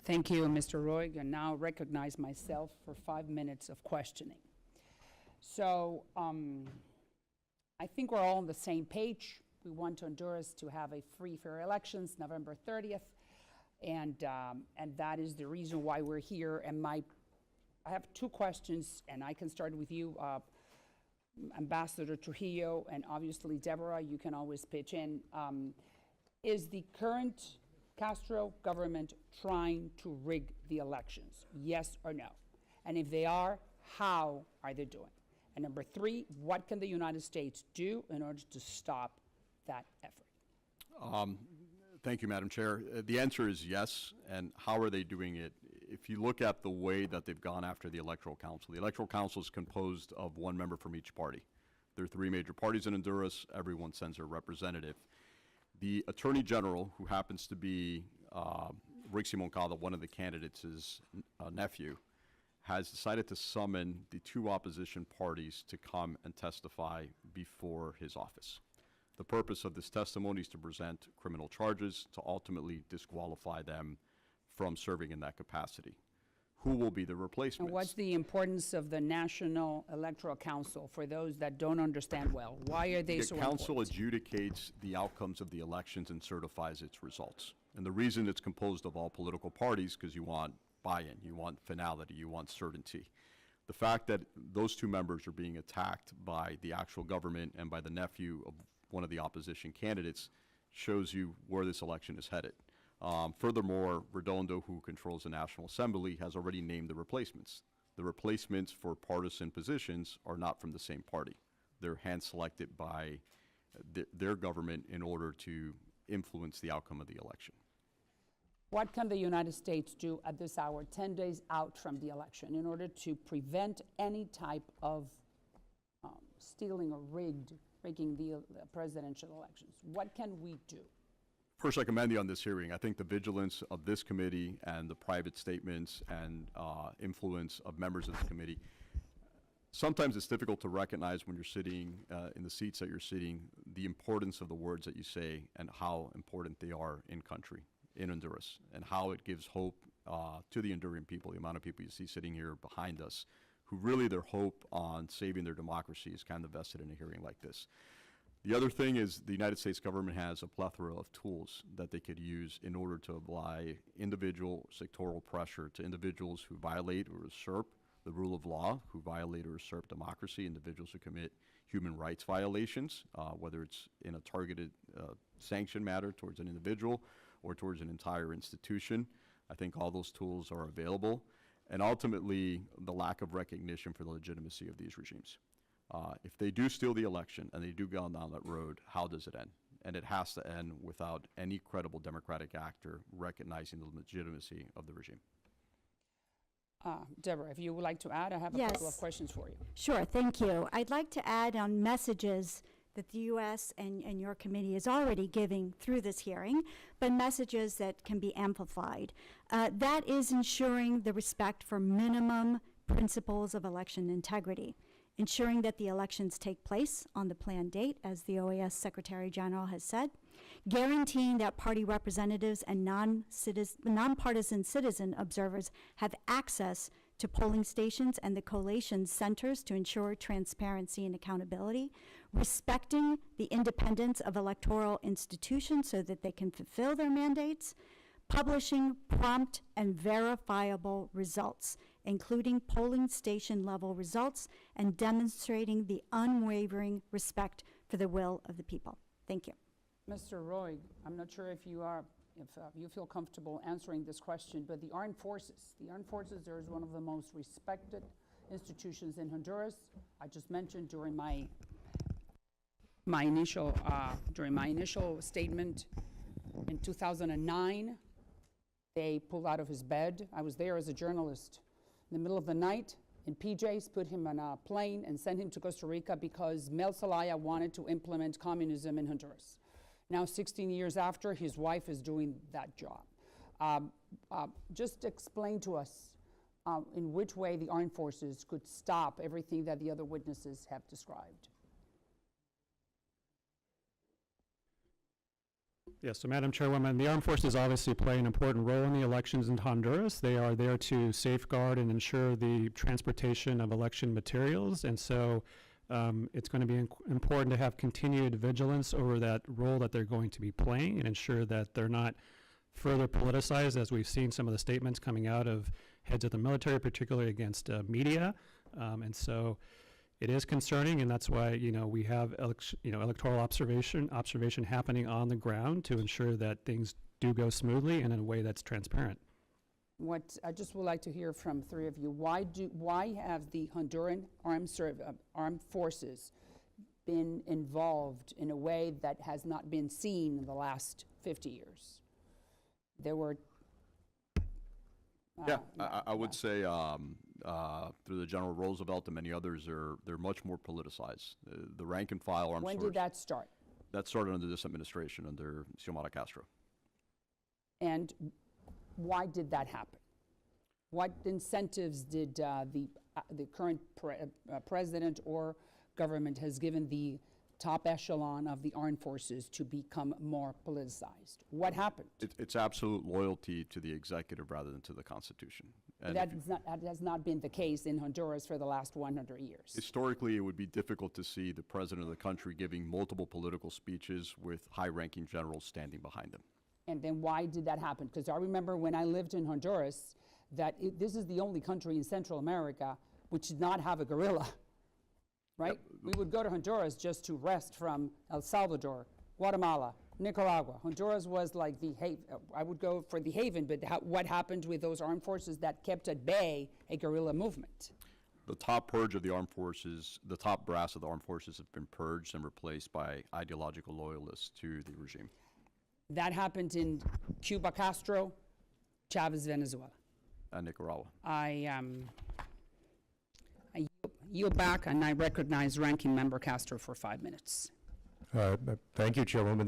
Thank you, Mr. Roig, and now recognize myself for 5 minutes of questioning. So I think we're all on the same page. We want Honduras to have a free, fair elections November 30th, and that is the reason why we're here. And I have 2 questions, and I can start with you, Ambassador Trujillo, and obviously Deborah, you can always pitch in. Is the current Castro government trying to rig the elections? Yes or no? And if they are, how are they doing? And number 3, what can the United States do in order to stop that effort? Thank you, Madam Chair. The answer is yes. And how are they doing it? If you look at the way that they've gone after the Electoral Council is composed of 1 member from each party. There are 3 major parties in Honduras. Everyone sends a representative. The Attorney General, who happens to be Rick Moncada, one of the candidates' nephew, has decided to summon the 2 opposition parties to come and testify before his office. The purpose of this testimony is to present criminal charges to ultimately disqualify them from serving in that capacity. Who will be the replacements? And what's the importance of the National Electoral Council for those that don't understand well? Why are they so important? The council adjudicates the outcomes of the elections and certifies its results. And the reason it's composed of all political parties, because you want buy-in, you want finality, you want certainty. The fact that those 2 members are being attacked by the actual government and by the nephew of one of the opposition candidates shows you where this election is headed. Furthermore, Redondo, who controls the National Assembly, has already named the replacements. The replacements for partisan positions are not from the same party. They're hand-selected by their government in order to influence the outcome of the election. What can the United States do at this hour, 10 days out from the election, in order to prevent any type of stealing or rigging the presidential elections? What can we do? First, I commend you on this hearing. I think the vigilance of this committee and the private statements and influence of members of the committee, sometimes it's difficult to recognize when you're sitting in the seats that you're sitting, the importance of the words that you say and how important they are in country, in Honduras, and how it gives hope to the Honduran people, the amount of people you see sitting here behind us, who really their hope on saving their democracy is kind of vested in a hearing like this. The other thing is the United States government has a plethora of tools that they could use in order to apply individual sectoral pressure to individuals who violate or usurp the rule of law, who violate or usurp democracy, individuals who commit human rights violations, whether it's in a targeted sanction matter towards an individual or towards an entire institution. I think all those tools are available. And ultimately, the lack of recognition for the legitimacy of these regimes. If they do steal the election and they do go down that road, how does it end? And it has to end without any credible democratic actor recognizing the legitimacy of the regime. Deborah, if you would like to add, I have a couple of questions for you. Sure, thank you. I'd like to add on messages that the U.S. and your committee is already giving through this hearing, but messages that can be amplified. That is ensuring the respect for minimum principles of election integrity, ensuring that the elections take place on the planned date, as the OAS Secretary General has said, guaranteeing that party representatives and nonpartisan citizen observers have access to polling stations and the collation centers to ensure transparency and accountability, respecting the independence of electoral institutions so that they can fulfill their mandates, publishing prompt and verifiable results, including polling station level results, and demonstrating the unwavering respect for the will of the people. Thank you. Mr. Roig, I'm not sure if you feel comfortable answering this question, but the Armed Forces there is one of the most respected institutions in Honduras. I just mentioned during my initial statement in 2009, they pulled out of his bed. I was there as a journalist in the middle of the night in PJs, put him on a plane and sent him to Costa Rica because Mel Zelaya wanted to implement communism in Honduras. Now, 16 years after, his wife is doing that job. Just explain to us in which way the armed forces could stop everything that the other witnesses have described. Yes, so Madam Chairwoman, the armed forces obviously play an important role in the elections in Honduras. They are there to safeguard and ensure the transportation of election materials, and so it's going to be important to have continued vigilance over that role that they're going to be playing and ensure that they're not further politicized, as we've seen some of the statements coming out of heads of the military, particularly against media. And so it is concerning, and that's why, we have electoral observation happening on the ground to ensure that things do go smoothly and in a way that's transparent. What I just would like to hear from three of you, why have the Honduran armed forces been involved in a way that has not been seen in the last 50 years? There were I would say through the General Roosevelt and many others, they're much more politicized. The rank and file armed when forces. did that start? That started under this administration, under Xiomara Castro. And why did that happen? What incentives did the current president or government has given the top echelon of the armed forces to become more politicized? What happened? It's absolute loyalty to the executive rather than to the Constitution. And That has not been the case in Honduras for the last 100 years. historically, it would be difficult to see the president of the country giving multiple political speeches with high-ranking generals standing behind them. And then why did that happen? Because I remember when I lived in Honduras, that this is the only country in Central America which did not have a guerrilla, right? We would go to Honduras just to rest from El Salvador, Guatemala, Nicaragua. Honduras was like the haven. I would go for the haven, but what happened with those armed forces that kept at bay a guerrilla movement? The top purge of the armed forces, the top brass of the armed forces have been purged and replaced by ideological loyalists to the regime. That happened in Cuba, Castro, Chavez, Venezuela. And Nicaragua. I yield back, and I recognize Ranking Member Castro for 5 minutes. Thank you, Chairwoman.